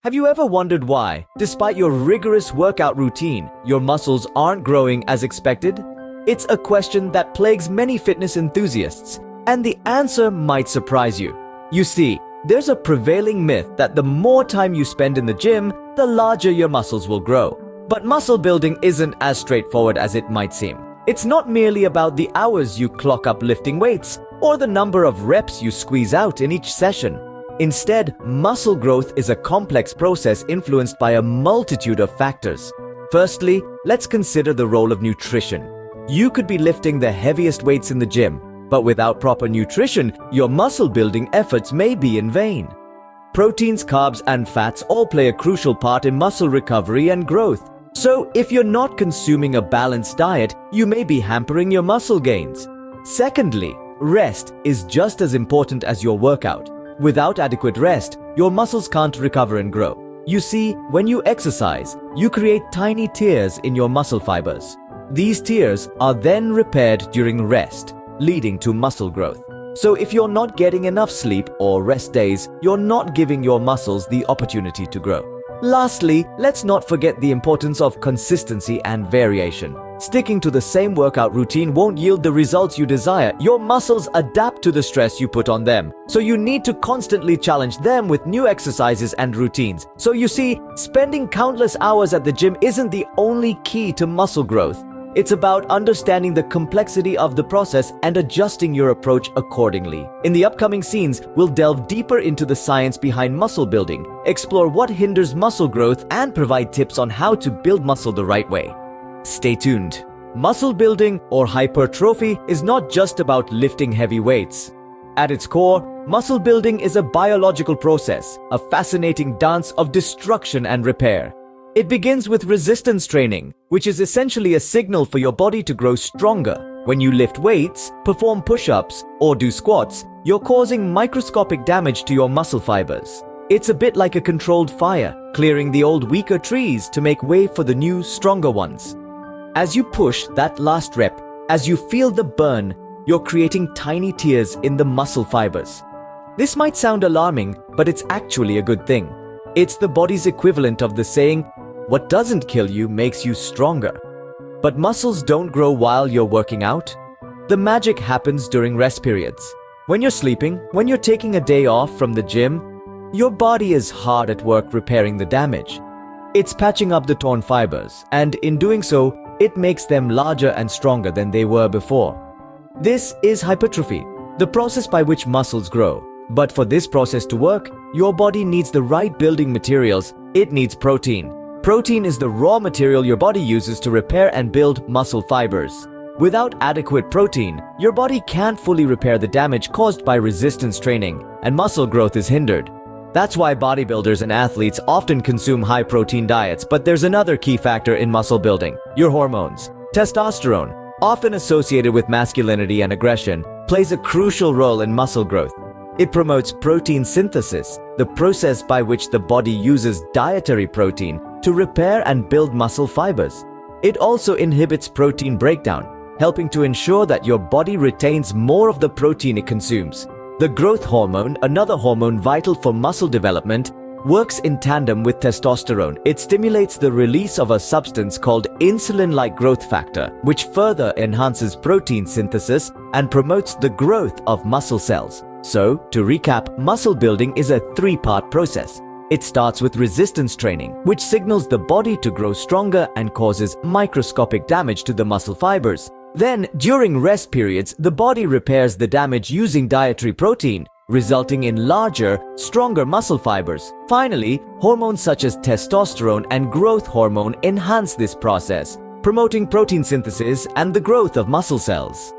Have you ever wondered why, despite your rigorous workout routine, your muscles aren't growing as expected? It's a question that plagues many fitness enthusiasts, and the answer might surprise you. You see, there's a prevailing myth that the more time you spend in the gym, the larger your muscles will grow. But muscle building isn't as straightforward as it might seem. It's not merely about the hours you clock up lifting weights or the number of reps you squeeze out in each session. Instead, muscle growth is a complex process influenced by a multitude of factors. Firstly, let's consider the role of nutrition. You could be lifting the heaviest weights in the gym, but without proper nutrition, your muscle building efforts may be in vain. Proteins, carbs, and fats all play a crucial part in muscle recovery and growth. So, if you're not consuming a balanced diet, you may be hampering your muscle gains. Secondly, rest is just as important as your workout. Without adequate rest, your muscles can't recover and grow. You see, when you exercise, you create tiny tears in your muscle fibers. These tears are then repaired during rest, leading to muscle growth. So if you're not getting enough sleep or rest days, you're not giving your muscles the opportunity to grow. Lastly, let's not forget the importance of consistency and variation. Sticking to the same workout routine won't yield the results you desire. Your muscles adapt to the stress you put on them. So you need to constantly challenge them with new exercises and routines. So you see, spending countless hours at the gym isn't the only key to muscle growth. It's about understanding the complexity of the process and adjusting your approach accordingly. In the upcoming scenes, we'll delve deeper into the science behind muscle building, explore what hinders muscle growth, and provide tips on how to build muscle the right way. Stay tuned. Muscle building or hypertrophy is not just about lifting heavy weights. At its core, muscle building is a biological process, a fascinating dance of destruction and repair. It begins with resistance training, which is essentially a signal for your body to grow stronger. When you lift weights, perform push-ups, or do squats, you're causing microscopic damage to your muscle fibers. It's a bit like a controlled fire, clearing the old weaker trees to make way for the new, stronger ones. As you push that last rep, as you feel the burn, you're creating tiny tears in the muscle fibers. This might sound alarming, but it's actually a good thing. It's the body's equivalent of the saying, "What doesn't kill you makes you stronger." But muscles don't grow while you're working out. The magic happens during rest periods. When you're sleeping, when you're taking a day off from the gym, your body is hard at work repairing the damage. It's patching up the torn fibers, and in doing so, it makes them larger and stronger than they were before. This is hypertrophy, the process by which muscles grow. But for this process to work, your body needs the right building materials. It needs protein. Protein is the raw material your body uses to repair and build muscle fibers. Without adequate protein, your body can't fully repair the damage caused by resistance training, and muscle growth is hindered. That's why bodybuilders and athletes often consume high-protein diets. But there's another key factor in muscle building: your hormones. Testosterone, often associated with masculinity and aggression, plays a crucial role in muscle growth. It promotes protein synthesis, the process by which the body uses dietary protein to repair and build muscle fibers. It also inhibits protein breakdown, helping to ensure that your body retains more of the protein it consumes. The growth hormone, another hormone vital for muscle development, works in tandem with testosterone. It stimulates the release of a substance called insulin-like growth factor, which further enhances protein synthesis and promotes the growth of muscle cells. So, to recap, muscle building is a three-part process. It starts with resistance training, which signals the body to grow stronger and causes microscopic damage to the muscle fibers. Then, during rest periods, the body repairs the damage using dietary protein, resulting in larger, stronger muscle fibers. Finally, hormones such as testosterone and growth hormone enhance this process, promoting protein synthesis and the growth of muscle cells.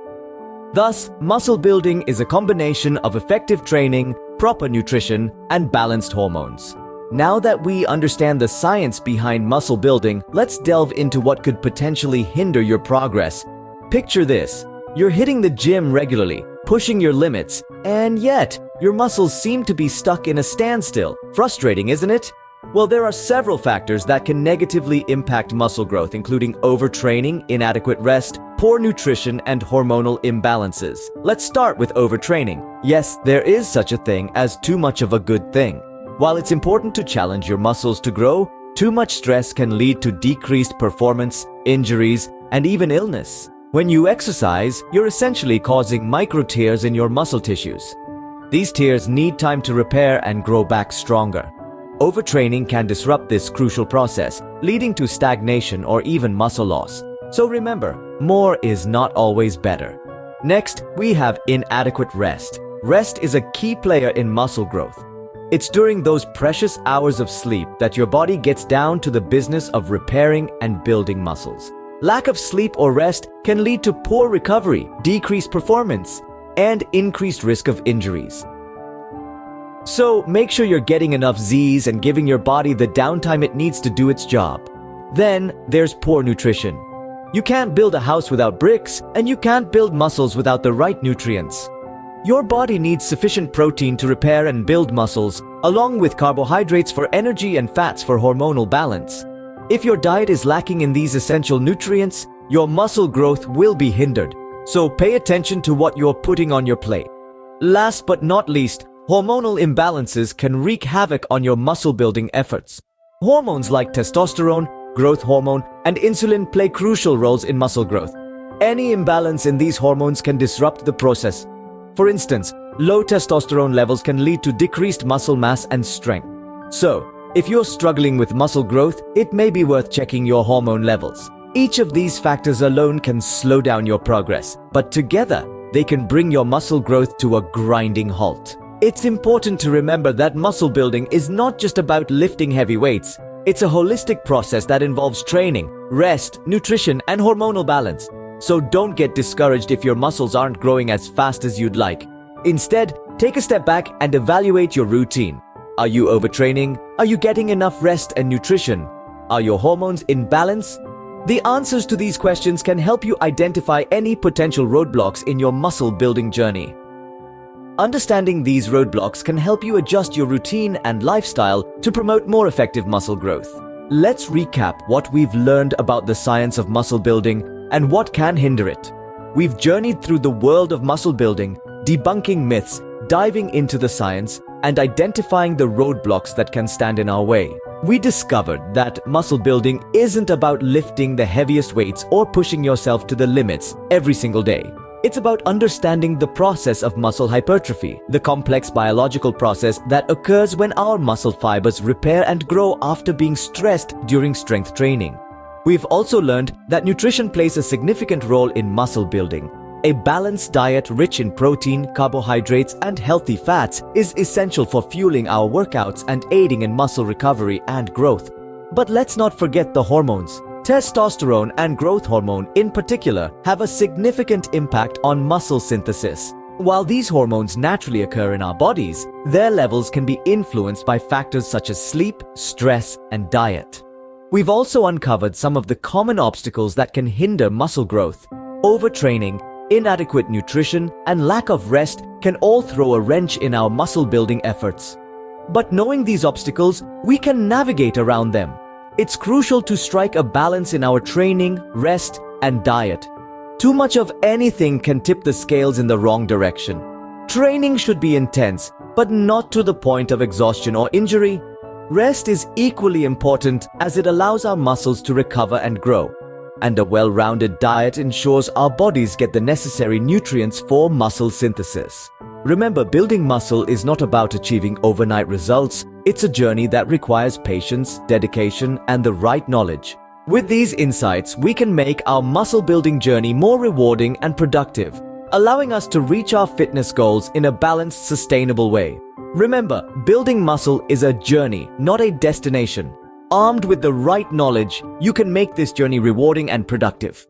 Thus, muscle building is a combination of effective training, proper nutrition, and balanced hormones. Now that we understand the science behind muscle building, let's delve into what could potentially hinder your progress. Picture this: you're hitting the gym regularly, pushing your limits, and yet your muscles seem to be stuck in a standstill. Frustrating, isn't it? Well, there are several factors that can negatively impact muscle growth, including overtraining, inadequate rest, poor nutrition, and hormonal imbalances. Let's start with overtraining. Yes, there is such a thing as too much of a good thing. While it's important to challenge your muscles to grow, too much stress can lead to decreased performance, injuries, and even illness. When you exercise, you're essentially causing micro tears in your muscle tissues. These tears need time to repair and grow back stronger. Overtraining can disrupt this crucial process, leading to stagnation or even muscle loss. So remember, more is not always better. Next, we have inadequate rest. Rest is a key player in muscle growth. It's during those precious hours of sleep that your body gets down to the business of repairing and building muscles. Lack of sleep or rest can lead to poor recovery, decreased performance, and increased risk of injuries. So make sure you're getting enough Z's and giving your body the downtime it needs to do its job. Then there's poor nutrition. You can't build a house without bricks, and you can't build muscles without the right nutrients. Your body needs sufficient protein to repair and build muscles, along with carbohydrates for energy and fats for hormonal balance. If your diet is lacking in these essential nutrients, your muscle growth will be hindered. So pay attention to what you're putting on your plate. Last but not least, hormonal imbalances can wreak havoc on your muscle building efforts. Hormones like testosterone, growth hormone, and insulin play crucial roles in muscle growth. Any imbalance in these hormones can disrupt the process. For instance, low testosterone levels can lead to decreased muscle mass and strength. So, if you're struggling with muscle growth, it may be worth checking your hormone levels. Each of these factors alone can slow down your progress, but together, they can bring your muscle growth to a grinding halt. It's important to remember that muscle building is not just about lifting heavy weights. It's a holistic process that involves training, rest, nutrition, and hormonal balance. So don't get discouraged if your muscles aren't growing as fast as you'd like. Instead, take a step back and evaluate your routine. Are you overtraining? Are you getting enough rest and nutrition? Are your hormones in balance? The answers to these questions can help you identify any potential roadblocks in your muscle building journey. Understanding these roadblocks can help you adjust your routine and lifestyle to promote more effective muscle growth. Let's recap what we've learned about the science of muscle building and what can hinder it. We've journeyed through the world of muscle building, debunking myths, diving into the science, and identifying the roadblocks that can stand in our way. We discovered that muscle building isn't about lifting the heaviest weights or pushing yourself to the limits every single day. It's about understanding the process of muscle hypertrophy, the complex biological process that occurs when our muscle fibers repair and grow after being stressed during strength training. We've also learned that nutrition plays a significant role in muscle building. A balanced diet rich in protein, carbohydrates, and healthy fats is essential for fueling our workouts and aiding in muscle recovery and growth. But let's not forget the hormones. Testosterone and growth hormone in particular have a significant impact on muscle synthesis. While these hormones naturally occur in our bodies, their levels can be influenced by factors such as sleep, stress, and diet. We've also uncovered some of the common obstacles that can hinder muscle growth. Overtraining, inadequate nutrition, and lack of rest can all throw a wrench in our muscle building efforts. But knowing these obstacles, we can navigate around them. It's crucial to strike a balance in our training, rest, and diet. Too much of anything can tip the scales in the wrong direction. Training should be intense, but not to the point of exhaustion or injury. Rest is equally important as it allows our muscles to recover and grow. And a well-rounded diet ensures our bodies get the necessary nutrients for muscle synthesis. Remember, building muscle is not about achieving overnight results. It's a journey that requires patience, dedication, and the right knowledge. With these insights, we can make our muscle building journey more rewarding and productive, allowing us to reach our fitness goals in a balanced, sustainable way. Remember, building muscle is a journey, not a destination. Armed with the right knowledge, you can make this journey rewarding and productive.